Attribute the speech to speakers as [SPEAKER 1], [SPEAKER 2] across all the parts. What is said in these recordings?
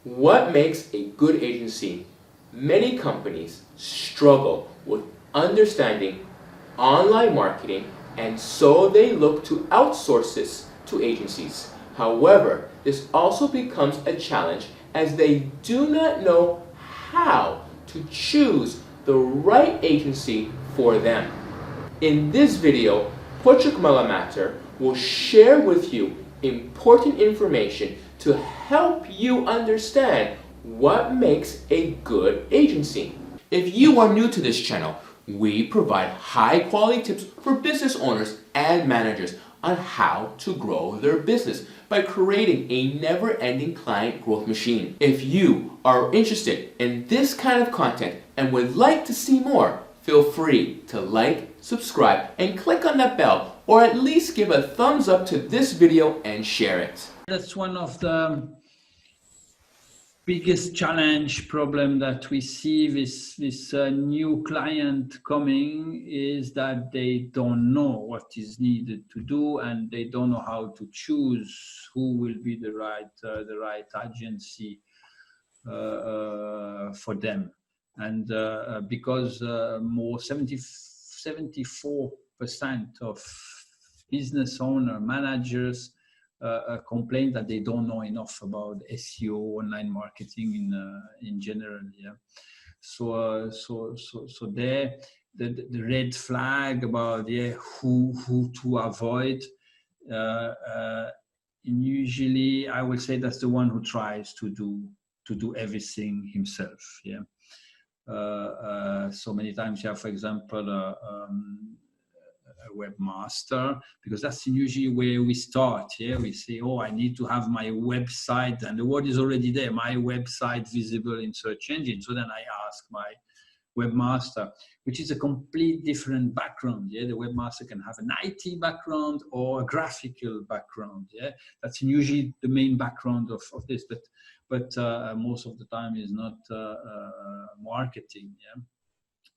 [SPEAKER 1] What makes a good agency? Many companies struggle with understanding online marketing, and so they look to outsource this to agencies. However, this also becomes a challenge as they do not know how to choose the right agency for them. In this video, Patrik Muehlematter will share with you important information to help you understand what makes a good agency. If you are new to this channel, we provide high quality tips for business owners and managers on how to grow their business by creating a never-ending client growth machine. If you are interested in this kind of content and would like to see more, feel free to like, subscribe, and click on that bell, or at least give a thumbs up to this video and share it.
[SPEAKER 2] That's one of the biggest challenge problem that we see with this new client coming is that they don't know what is needed to do, and they don't know how to choose who will be the right agency for them. And because more 74% of business owner managers complain that they don't know enough about SEO, online marketing in general. Yeah. So there, the red flag about who to avoid. And usually, I would say that's the one who tries to do everything himself. Yeah. So many times you have, for example, a webmaster, because that's usually where we start. Yeah, we say, oh, I need to have my website, and the word is already there, my website visible in search engine. So then I ask my webmaster, which is a complete different background. Yeah, the webmaster can have an IT background or a graphical background. Yeah, that's usually the main background of this, but most of the time is not marketing. Yeah.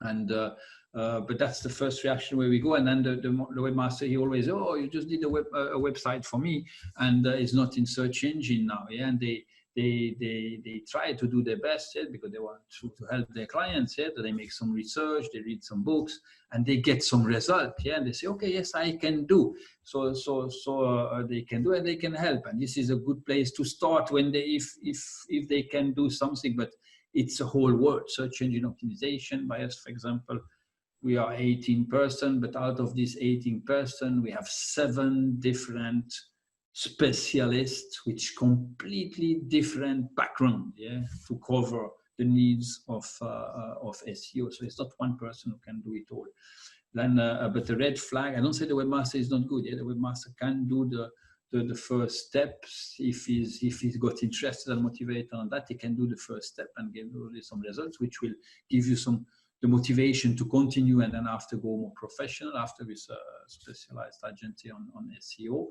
[SPEAKER 2] And but that's the first reaction where we go, and then the webmaster, he always, oh, you just did a website for me, and it's not in search engine now. Yeah, and they try to do their best, yeah, because they want to help their clients. Yeah, they make some research, they read some books, and they get some result. Yeah, and they say, okay, yes, I can do. So they can do, and they can help, and this is a good place to start when they if they can do something. But it's a whole world. Search engine optimization by us, for example, we are 18%, but out of this 18%, we have 7 different specialists with completely different background, yeah, to cover the needs of SEO. So it's not one person who can do it all. Then, but the red flag, I don't say the webmaster is not good. Yeah, the webmaster can do the first steps. If he's got interested and motivated on that, he can do the first step and give you some results, which will give you the motivation to continue, and then after go more professional after with a specialized agency on SEO.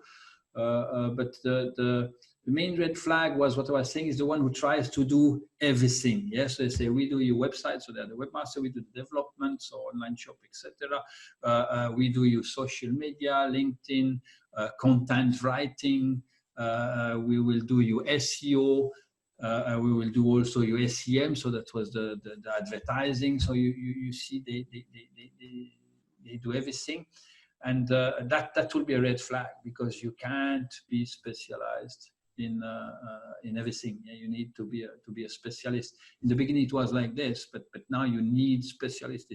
[SPEAKER 2] But the main red flag was what I was saying is the one who tries to do everything. Yes, so they say we do your website, so they're the webmaster. We do the development, so online shop, etc. We do your social media, LinkedIn, content writing. We will do your SEO. We will do also your SEM, so that was the advertising. So you see they do everything. And that will be a red flag, because you can't be specialized in everything. Yeah, you need to be a specialist. In the beginning, it was like this, but now you need specialists.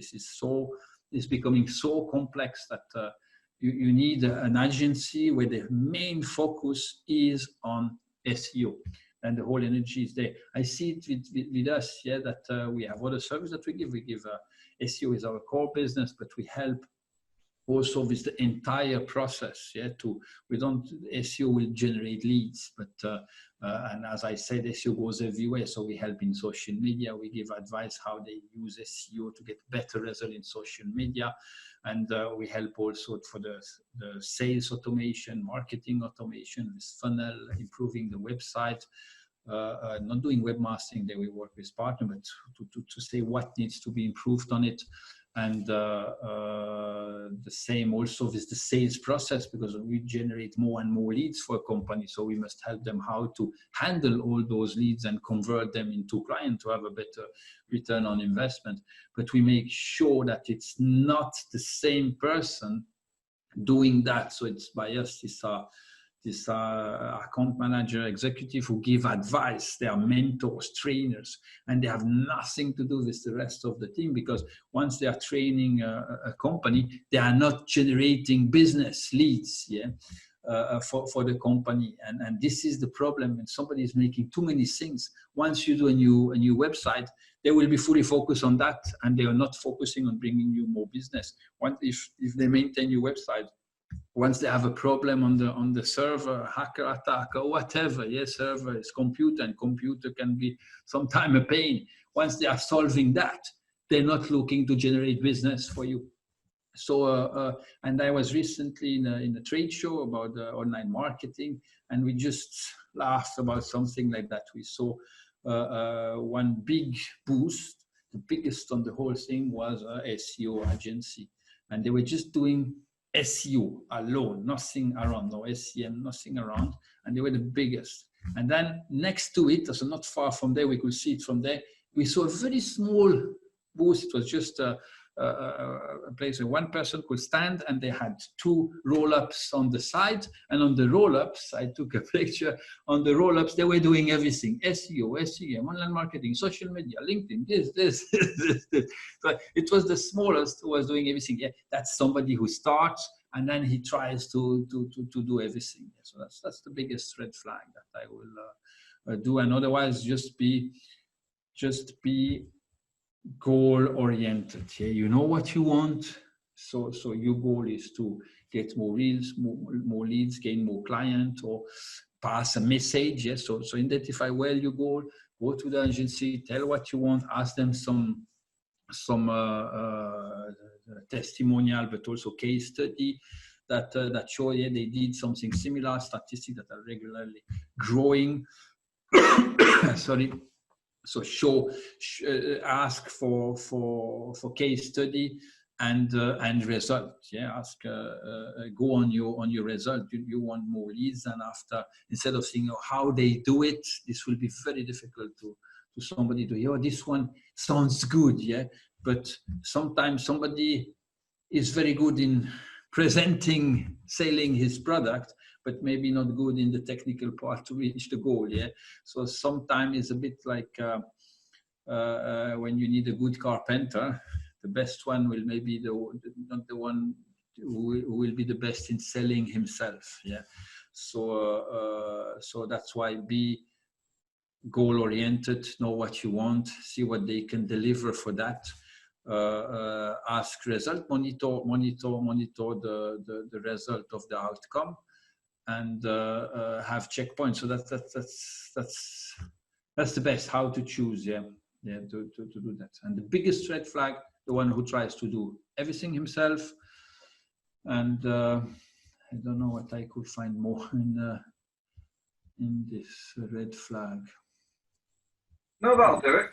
[SPEAKER 2] It's becoming so complex that you need an agency where the main focus is on SEO. And the whole energy is there. I see it with us, yeah, that we have other services that we give. We give SEO is our core business, but we help also with the entire process. Yeah, SEO will generate leads, but and as I said, SEO goes everywhere. So we help in social media. We give advice how they use SEO to get better results in social media, and we help also for the sales automation, marketing automation, with funnel, improving the website. Not doing webmastering, there we work with partners, but to say what needs to be improved on it. And the same also with the sales process, because we generate more and more leads for a company. So we must help them how to handle all those leads and convert them into clients to have a better return on investment. But we make sure that it's not the same person doing that. So it's by us, this account manager, executive who give advice. They are mentors, trainers, and they have nothing to do with the rest of the team, because once they are training a company, they are not generating business leads for the company. And this is the problem when somebody is making too many things. Once you do a new website, they will be fully focused on that, and they are not focusing on bringing you more business. If they maintain your website, once they have a problem on the server, hacker attack or whatever, server is computer, and computer can be sometimes a pain. Once they are solving that, they're not looking to generate business for you. So, and I was recently in a trade show about online marketing, and we just laughed about something like that. We saw one big boost, the biggest on the whole thing was SEO agency, and they were just doing SEO alone, nothing around, no SEM, nothing around, and they were the biggest. And then next to it, so not far from there, we could see it from there, we saw a very small booth. It was just a place where one person could stand, and they had 2 roll-ups on the side, and on the roll-ups, I took a picture, on the roll-ups, they were doing everything: SEO, SEM, online marketing, social media, LinkedIn, this. So it was the smallest who was doing everything. Yeah, that's somebody who starts, and then he tries to do everything. So that's the biggest red flag that I will do. And otherwise, just be goal-oriented. Yeah, you know what you want. So your goal is to get more leads, more leads, gain more clients, or pass a message. Yeah, so identify well your goal. Go to the agency, tell what you want, ask them some testimonial, but also case study that show they did something similar, statistics that are regularly growing. Sorry. So ask for case study and result. Yeah, ask go on your result. You want more leads, and after, instead of seeing how they do it, this will be very difficult to somebody to hear. This one sounds good, yeah, but sometimes somebody is very good in presenting, selling his product, but maybe not good in the technical part to reach the goal. Yeah, so sometimes it's a bit like when you need a good carpenter, the best one will maybe not the one who will be the best in selling himself. Yeah, so that's why be goal-oriented, know what you want, see what they can deliver for that. Ask result, monitor the result of the outcome, and have checkpoints. So that's the best how to choose. To do that. And the biggest red flag, the one who tries to do everything himself. And I don't know what I could find more in this red flag.
[SPEAKER 3] No, that'll do it.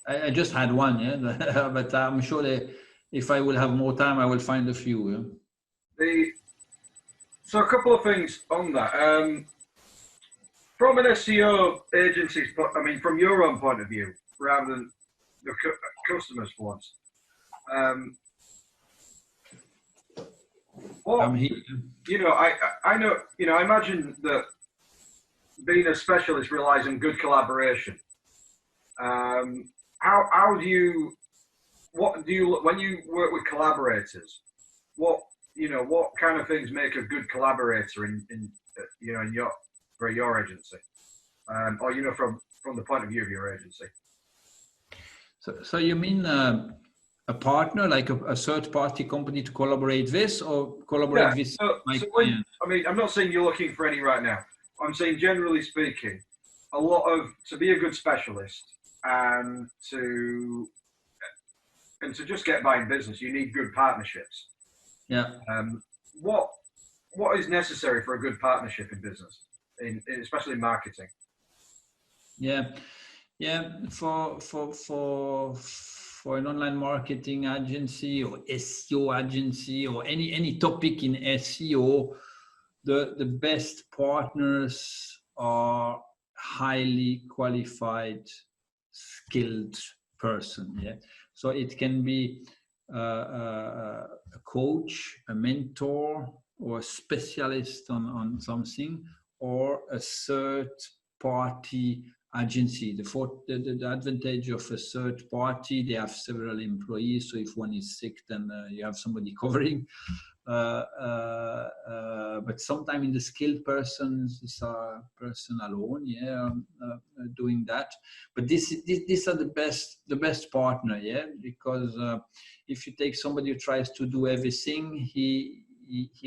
[SPEAKER 2] I just had one, yeah, but I'm sure that if I will have more time, I will find a few. Yeah?
[SPEAKER 3] So a couple of things on that. From an SEO agency's, I mean, from your own point of view, rather than the customer's ones, I know, I imagine that being a specialist relies on good collaboration. When you work with collaborators, what kind of things make a good collaborator for your agency, or from the point of view of your agency?
[SPEAKER 2] So you mean a partner, like a third-party company to collaborate with, or collaborate with my client?
[SPEAKER 3] I mean, I'm not saying you're looking for any right now. I'm saying, generally speaking, to be a good specialist and to just get by in business, you need good partnerships.
[SPEAKER 2] Yeah.
[SPEAKER 3] What is necessary for a good partnership in business, especially in marketing?
[SPEAKER 2] Yeah. For for an online marketing agency or SEO agency or any topic in SEO, the best partners are highly qualified, skilled person. Yeah, so it can be a coach, a mentor, or a specialist on something, or a third party agency. The advantage of a third party, they have several employees, so if one is sick, then you have somebody covering. But sometimes in the skilled persons, it's a person alone, doing that. But these are the best partner, because if you take somebody who tries to do everything, he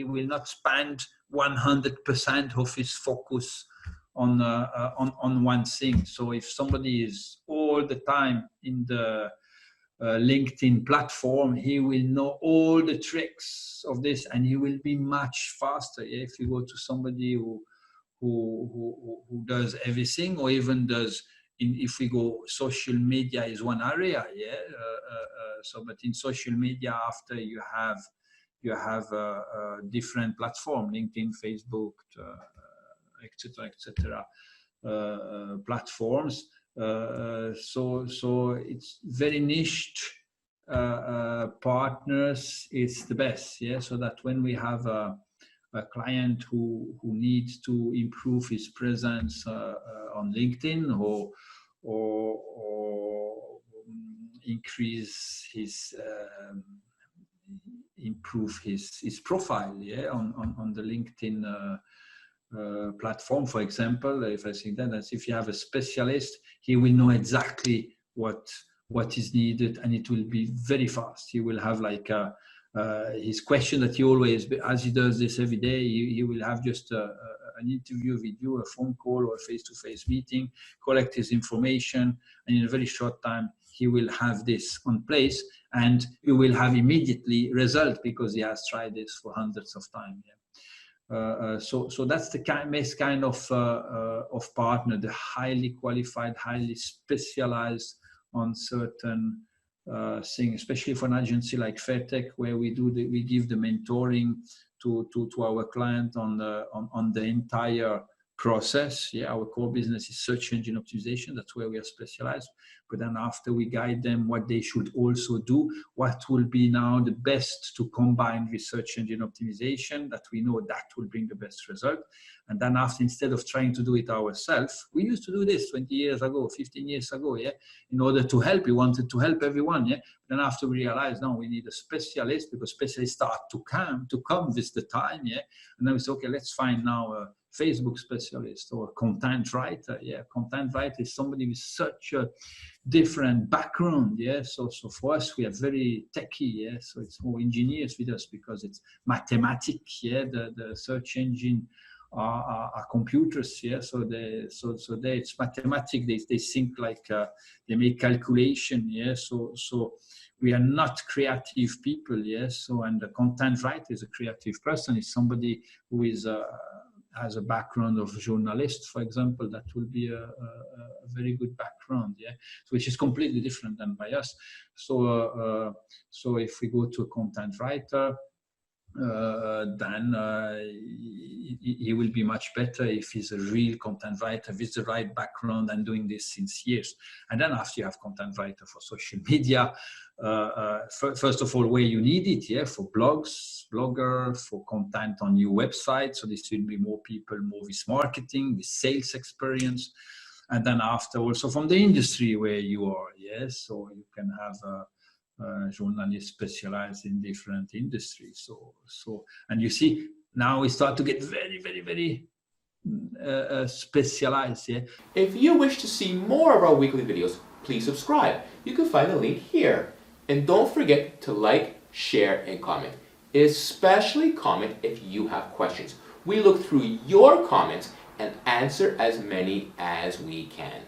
[SPEAKER 2] will not spend 100% of his focus on one thing. So if somebody is all the time in the LinkedIn platform, he will know all the tricks of this, and he will be much faster. If you go to somebody who does everything, or even does, if we go, social media is one area, but in social media, after you have a different platform, LinkedIn, Facebook, etc. Platforms. So it's very niched partners is the best, so that when we have a client who needs to improve his presence on LinkedIn or increase his improve his profile on the LinkedIn platform, for example, if I think that's if you have a specialist, he will know exactly what is needed, and it will be very fast. He will have like his question that he always, as he does this every day, he will have just an interview with you, a phone call or a face-to-face meeting, collect his information, and in a very short time he will have this on place, and you will have immediately result because he has tried this for hundreds of times. So that's the best kind of partner, the highly qualified, highly specialized on certain things, especially for an agency like FairTech, where we give the mentoring to our client on the entire process. Our core business is search engine optimization. That's where we are specialized. But then after, we guide them what they should also do, what will be now the best to combine with search engine optimization, that we know that will bring the best result. And then after, instead of trying to do it ourselves, we used to do this 20 years ago, 15 years ago, in order to help. We wanted to help everyone, Then after, we realized, no, we need a specialist, because specialists start to come with the time, And then we said, okay, let's find now a Facebook specialist or a content writer. Content writer is somebody with such a different background. So for us, we are very techy. So it's more engineers with us, because it's mathematics. The search engine are computers. So it's mathematics. They think like they make calculation. So we are not creative people. So, and the content writer is a creative person. Is somebody who is has a background of journalist, for example. That will be a very good background, which is completely different than by us. So if we go to a content writer, then he will be much better if he's a real content writer with the right background and doing this since years. And then after, you have content writer for social media. First of all, where you need it, for blogs, blogger, for content on your website. So this will be more people, more with marketing, with sales experience. And then after, also from the industry where you are, so you can have journalists specialized in different industries. So and you see, now we start to get very, very, very specialized.
[SPEAKER 1] If you wish to see more of our weekly videos, please subscribe. You can find the link here. And don't forget to like, share, and comment. Especially comment if you have questions. We look through your comments and answer as many as we can.